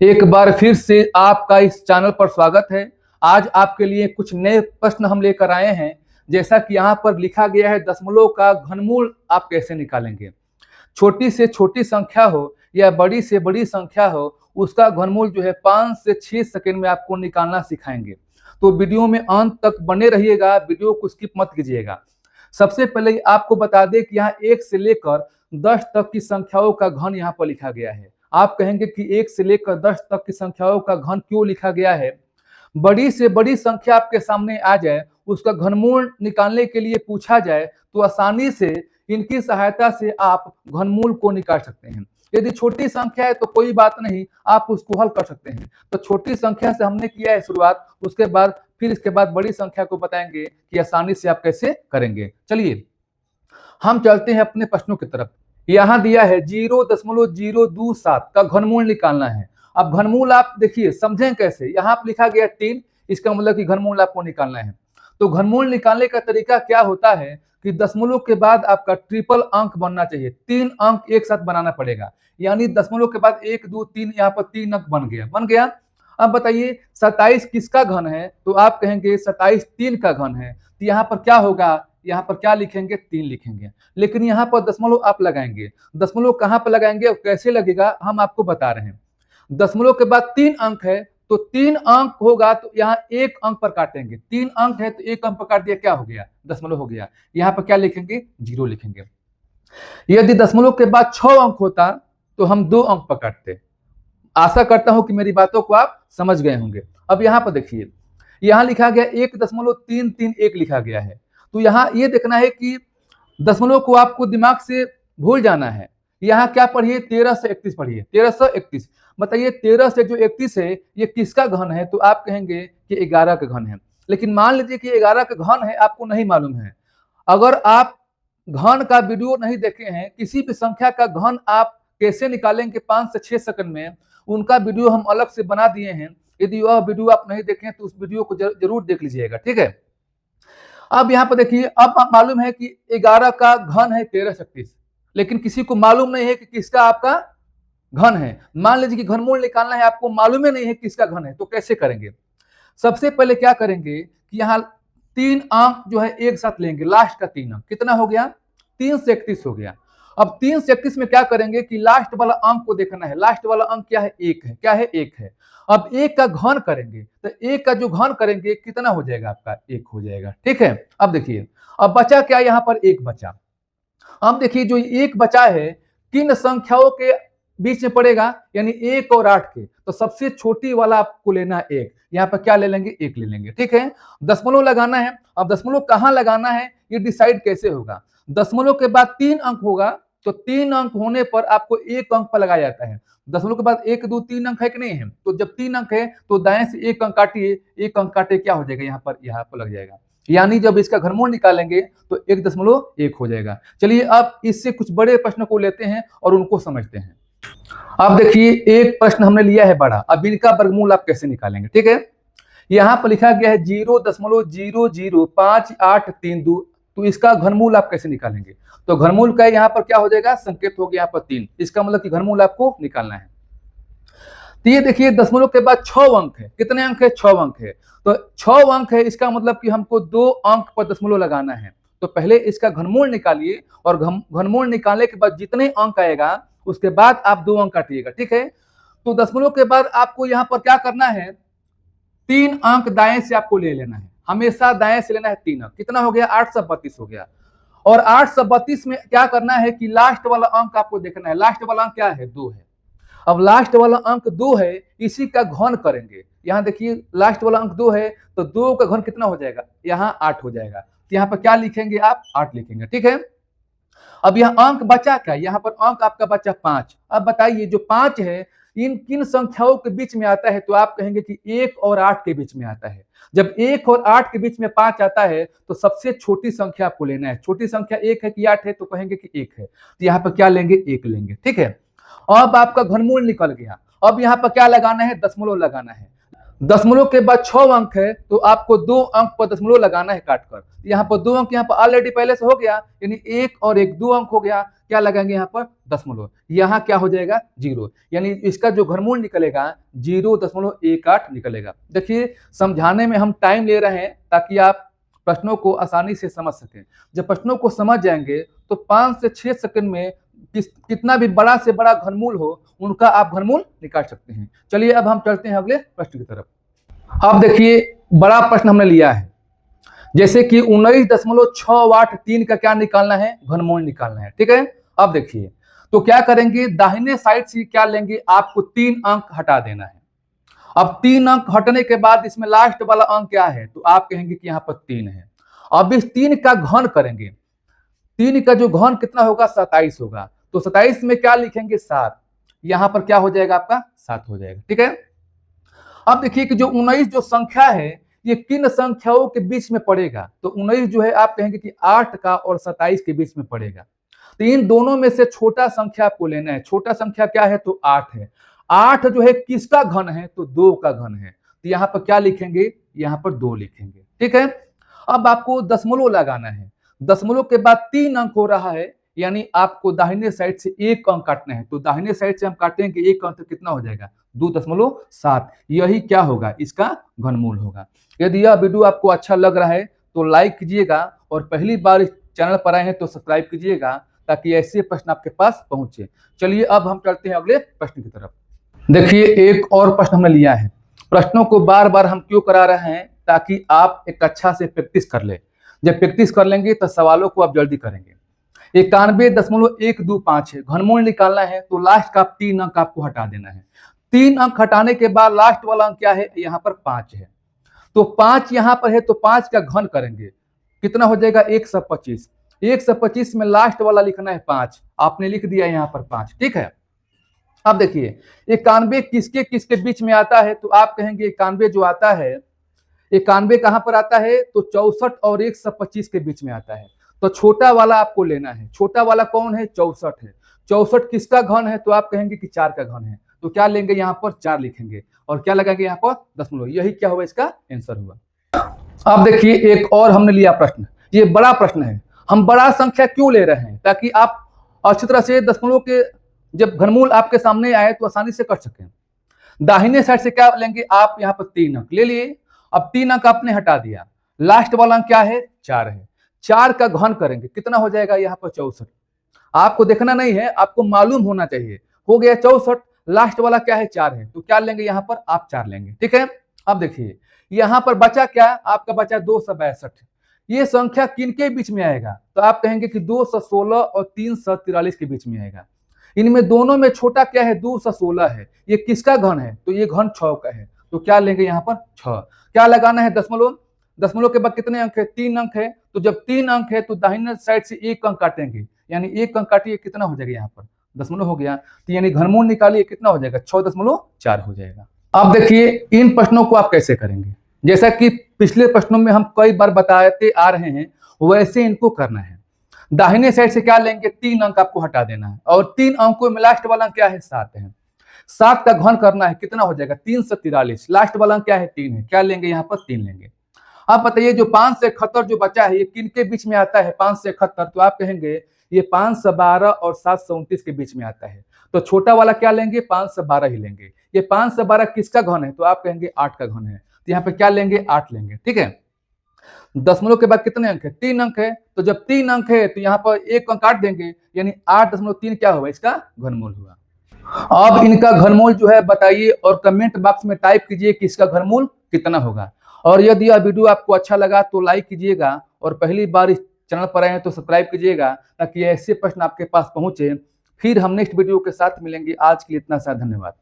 एक बार फिर से आपका इस चैनल पर स्वागत है। आज आपके लिए कुछ नए प्रश्न हम लेकर आए हैं। जैसा कि यहाँ पर लिखा गया है, दशमलव का घनमूल आप कैसे निकालेंगे। छोटी से छोटी संख्या हो या बड़ी से बड़ी संख्या हो, उसका घनमूल जो है 5 से 6 सेकंड में आपको निकालना सिखाएंगे। तो वीडियो में अंत तक बने रहिएगा, वीडियो को स्किप मत कीजिएगा। सबसे पहले आपको बता दें कि यहाँ 1 से लेकर 10 तक की संख्याओं का घन यहाँ पर लिखा गया है। आप कहेंगे कि 1 से लेकर 10 तक की संख्याओं का घन क्यों लिखा गया है। बड़ी से बड़ी संख्या आपके सामने आ जाए, उसका घनमूल निकालने के लिए पूछा जाए तो आसानी से इनकी सहायता से आप घनमूल को निकाल सकते हैं। यदि छोटी संख्या है तो कोई बात नहीं, आप उसको हल कर सकते हैं। तो छोटी संख्या से हमने किया है शुरुआत, उसके बाद फिर इसके बाद बड़ी संख्या को बताएंगे कि आसानी से आप कैसे करेंगे। चलिए हम चलते हैं अपने प्रश्नों की तरफ। यहाँ दिया है 0.027 का घनमूल निकालना है। अब घनमूल आप देखिए समझें कैसे। यहाँ पर लिखा गया 3, इसका मतलब कि घनमूल आपको निकालना है। तो घनमूल निकालने का तरीका क्या होता है कि दशमलव के बाद आपका ट्रिपल अंक बनना चाहिए। 3 अंक एक साथ बनाना पड़ेगा, यानी दशमलव के बाद 1 2 3, यहाँ पर 3 अंक बन गया। अब बताइए 27 किसका घन है, तो आप कहेंगे 27 3 का घन है। तो यहाँ पर क्या होगा, यहाँ पर क्या लिखेंगे, 3 लिखेंगे। लेकिन यहाँ पर दशमलव आप लगाएंगे। दशमलव कहाँ पर लगाएंगे और कैसे लगेगा हम आपको बता रहे हैं। दशमलव के बाद 3 अंक है तो 3 अंक होगा तो यहाँ 1 अंक पर काटेंगे। 3 अंक है तो 1 अंक पर काट दिया, क्या हो गया, दशमलव हो गया। यहाँ पर क्या लिखेंगे, 0 लिखेंगे। यदि दशमलव के बाद 6 अंक होता तो हम 2 अंक पर काटते। आशा करता हूं कि मेरी बातों को आप समझ गए होंगे। अब यहाँ पर देखिए, यहाँ लिखा गया 1.331 लिखा गया है। तो यहाँ ये देखना है कि दशमलव को आपको दिमाग से भूल जाना है। यहाँ क्या पढ़िए, 13 से 31 पढ़िए। 13 से 31 बताइए, 13 से जो 31 है ये किसका घन है, तो आप कहेंगे कि 11 का घन है। लेकिन मान लीजिए कि 11 का घन है, आपको नहीं मालूम है। अगर आप घन का वीडियो नहीं देखे हैं, किसी भी संख्या का घन आप कैसे निकालेंगे 5 से 6 सेकंड में, उनका वीडियो हम अलग से बना दिए हैं। यदि वह वीडियो आप नहीं देखें तो उस वीडियो को जरूर देख लीजिएगा, ठीक है। अब यहाँ पर देखिए, अब मालूम है कि 11 का घन है 13 से 31, लेकिन किसी को मालूम नहीं है कि किसका आपका घन है। मान लीजिए कि घनमूल निकालना है, आपको मालूम ही नहीं है किसका घन है, तो कैसे करेंगे। सबसे पहले क्या करेंगे कि यहाँ 3 अंक जो है एक साथ लेंगे। लास्ट का 3 अंक कितना हो गया, 3 से 31 हो गया। अब 3 से 31 में क्या करेंगे कि लास्ट वाला अंक को देखना है। लास्ट वाला अंक क्या है, 1 है। क्या है, 1 है। अब 1 का घन करेंगे तो 1 का जो घन करेंगे कितना हो जाएगा आपका, 1 हो जाएगा, ठीक है। अब देखिए, अब बचा क्या, यहाँ पर 1 बचा। अब देखिए जो 1 बचा है किन संख्याओं के बीच में पड़ेगा, यानी 1 और 8 के। तो सबसे छोटी वाला आपको लेना है 1। यहाँ पर क्या ले लेंगे, 1 ले लेंगे, ठीक है। दशमलव लगाना है। अब दशमलव कहाँ लगाना है ये डिसाइड कैसे होगा। दशमलव के बाद 3 अंक होगा तो 3 अंक होने पर आपको 1 अंक पर लगाया जाता है। दशमलव के बाद 1 2 3 अंक है कि नहीं है, तो जब 3 अंक है तो दाएं से 1 अंक काटिए। 1 अंक काटे क्या हो जाएगा, यहाँ पर लग जाएगा। यानी जब इसका घनमूल निकालेंगे तो 1.1 हो जाएगा। चलिए अब इससे कुछ बड़े प्रश्न को लेते हैं और उनको समझते हैं। अब देखिए, एक प्रश्न हमने लिया है बड़ा। अब इनका वर्गमूल आप कैसे निकालेंगे, ठीक है। यहाँ पर लिखा गया है 0.005832, तो इसका घनमूल आप कैसे निकालेंगे। तो घनमूल का यहाँ पर क्या हो जाएगा, संकेत हो गया यहाँ पर 3। इसका मतलब कि घनमूल आपको निकालना है। तो ये देखिए दशमलव के बाद 6 अंक है। कितने अंक है, 6 अंक है। तो 6 अंक है, इसका मतलब कि हमको 2 अंक पर दशमलव लगाना है। तो पहले इसका घनमूल निकालिए और घनमूल निकालने के बाद जितने अंक आएगा उसके बाद आप 2 अंक काटिएगा, ठीक है। तो दशमलव के बाद आपको यहाँ पर क्या करना है, 3 अंक दाएं से आपको ले लेना है। हमेशा दाएं से लेना है 3 अंक। कितना हो गया, 832 हो गया। और 832 में क्या करना है कि लास्ट वाला अंक आपको देखना है। लास्ट वाला अंक क्या है, 2 है। अब लास्ट वाला अंक 2 है, इसी का घन करेंगे। यहाँ देखिए लास्ट वाला अंक 2 है तो 2 का घन कितना हो जाएगा, यहाँ 8 हो जाएगा। तो यहाँ पर क्या लिखेंगे आप, 8 लिखेंगे, ठीक है। अब यह अंक बचा क्या, यहाँ पर अंक आपका बचा 5। अब बताइए जो 5 है इन किन संख्याओं के बीच में आता है, तो आप कहेंगे कि 1 और 8 के बीच में आता है। जब 1 और 8 के बीच में 5 आता है तो सबसे छोटी संख्या आपको लेना है। छोटी संख्या 1 है कि 8 है, तो कहेंगे कि 1 है। तो यहाँ पर क्या लेंगे, 1 लेंगे, ठीक है। अब आपका घनमूल निकल गया। अब यहाँ पर क्या लगाना है, दशमलव लगाना है। दशमलव के बाद 6 अंक है तो आपको 2 अंक पर दशमलव लगाना है काटकर। यहाँ पर 2 अंक यहाँ पर ऑलरेडी पहले से हो गया, यानी 1 और 1 2 अंक हो गया। क्या लगाएंगे यहाँ पर दशमलव, यहाँ क्या हो जाएगा 0, यानी इसका जो घनमूल निकलेगा 0.18 निकलेगा। देखिए समझाने में हम टाइम ले रहे हैं ताकि आप प्रश्नों को आसानी से समझ सकें। जब प्रश्नों को समझ जाएंगे तो 5 से 6 सेकंड में कितना भी बड़ा से बड़ा घनमूल हो उनका आप घनमूल निकाल सकते हैं। चलिए अब हम चलते हैं अगले प्रश्न की तरफ। अब देखिए बड़ा प्रश्न हमने लिया है, जैसे कि 19.683 का क्या निकालना है, घनमूल निकालना है। ठीक है, अब देखिए तो क्या करेंगे, दाहिने साइड से क्या लेंगे, आपको 3 अंक हटा देना है। अब 3 अंक हटने के बाद इसमें लास्ट वाला अंक क्या है, तो आप कहेंगे कि यहाँ पर 3 है। अब इस 3 का घन करेंगे, 3 का जो घन कितना होगा 27 होगा, तो 27 में क्या लिखेंगे 7, यहां पर क्या हो जाएगा आपका 7 हो जाएगा। ठीक है, अब देखिए कि जो 19 जो संख्या है ये किन संख्याओं के बीच में पड़ेगा, तो 19 जो है आप कहेंगे कि 8 का और 27 के बीच में पड़ेगा। तो इन दोनों में से छोटा संख्या आपको लेना है। छोटा संख्या क्या है, तो 8 है। 8 जो है किसका घन है, तो 2 का घन है। तो यहाँ पर क्या लिखेंगे, यहाँ पर 2 लिखेंगे। ठीक है, अब आपको दशमलव लगाना है। दशमलव के बाद 3 अंक हो रहा है, यानी आपको दाहिने साइड से 1 अंक काटना है। तो दाहिने साइड से हम काटेंगे 1 अंक, तो कितना हो जाएगा 2.7, यही क्या होगा, इसका घनमूल होगा। यदि यह वीडियो आपको अच्छा लग रहा है तो लाइक कीजिएगा, और पहली बार इस चैनल पर आए हैं तो सब्सक्राइब कीजिएगा ताकि ऐसे प्रश्न आपके पास पहुंचे। चलिए अब हम चलते हैं अगले प्रश्न की तरफ। देखिए एक और प्रश्न हमने लिया है। प्रश्नों को बार बार हम क्यों करा रहे हैं, ताकि आप एक अच्छा से प्रैक्टिस कर ले। जब प्रैक्टिस कर लेंगे तो सवालों को आप जल्दी करेंगे। 91.125 है, घनमूल निकालना है, तो लास्ट का 3 अंक आपको हटा देना है। 3 अंक हटाने के बाद लास्ट वाला अंक क्या है, यहाँ पर 5 है। तो 5 यहाँ पर है तो 5 का घन करेंगे, कितना हो जाएगा 125। 125 में लास्ट वाला लिखना है 5, आपने लिख दिया यहाँ पर 5। ठीक है, अब देखिए 91 किसके किसके बीच में आता है, तो आप कहेंगे 91 जो आता है, 91 कहां पर आता है, तो 64 और 125 के बीच में आता है। तो छोटा वाला आपको लेना है। छोटा वाला कौन है, 64 है। 64 किसका घन है, तो आप कहेंगे कि 4 का घन है। तो क्या लेंगे, यहाँ पर 4 लिखेंगे, और क्या लगाएंगे यहाँ पर दशमलव, यही क्या हुआ, इसका आंसर हुआ। अब देखिए एक और हमने लिया प्रश्न, ये बड़ा प्रश्न है। हम बड़ा संख्या क्यों ले रहे हैं, ताकि आप अच्छी तरह से दशमलव के जब घनमूल आपके सामने आए तो आसानी से कर सकें। दाहिने साइड से क्या लेंगे, आप यहाँ पर 3 अंक ले लिए। अब 3 अंक आपने हटा दिया, लास्ट वाला अंक क्या है, 4 है। 4 का घन करेंगे, कितना हो जाएगा यहाँ पर 64। आपको देखना नहीं है, आपको मालूम होना चाहिए। हो गया 64, लास्ट वाला क्या है 4 है, तो क्या लेंगे यहाँ पर आप 4 लेंगे। ठीक है, अब देखिए यहाँ पर बचा क्या, आपका बचा 262। ये संख्या किनके बीच में आएगा, तो आप कहेंगे कि 216 और 343 के बीच में आएगा। इनमें दोनों में छोटा क्या है, 216 है। ये किसका घन है, तो ये घन 6 का है। तो क्या लेंगे यहाँ पर 6। क्या लगाना है दशमलव, दशमलव के बाद कितने अंक है, 3 अंक है। तो जब 3 अंक है तो दाहिने साइड से 1 अंक काटेंगे, यानी 1 अंक काटिए, कितना हो जाएगा यहाँ पर दशमलव हो गया। तो यानी घनमूल निकालिए, कितना हो जाएगा 6.4 हो जाएगा। अब देखिए इन प्रश्नों को आप कैसे करेंगे, जैसा कि पिछले प्रश्नों में हम कई बार बताते आ रहे हैं, वैसे इनको करना है। दाहिने साइड से क्या लेंगे, 3 अंक आपको हटा देना है, और 3 अंकों में लास्ट वाला क्या है 7 है। 7 का घन करना है, कितना हो जाएगा 343। लास्ट वाला क्या है 3 है, क्या लेंगे यहाँ पर 3 लेंगे। अब बताइए जो 5 से 71 जो बचा है, ये किन के बीच में आता है, 5 से 71, तो आप कहेंगे ये 512 और 729 के बीच में आता है। तो छोटा वाला क्या लेंगे, 512 ही लेंगे। ये 512 किसका घन है, तो आप कहेंगे 8 का घन है। तो यहाँ पे क्या लेंगे 8 लेंगे। ठीक है, दशमलव के बाद कितने अंक है, 3 अंक है। तो जब 3 अंक है तो यहाँ पर 1 अंक काट देंगे, यानी 8.3 क्या हुआ, इसका घनमूल हुआ। अब इनका घनमूल जो है बताइए, और कमेंट बॉक्स में टाइप कीजिए कि इसका घनमूल कितना होगा। और यदि यह वीडियो आपको अच्छा लगा तो लाइक कीजिएगा, और पहली बार इस चैनल पर आए हैं तो सब्सक्राइब कीजिएगा, ताकि ऐसे प्रश्न आपके पास पहुंचे। फिर हम नेक्स्ट वीडियो के साथ मिलेंगे। आज के लिए इतना सा, धन्यवाद।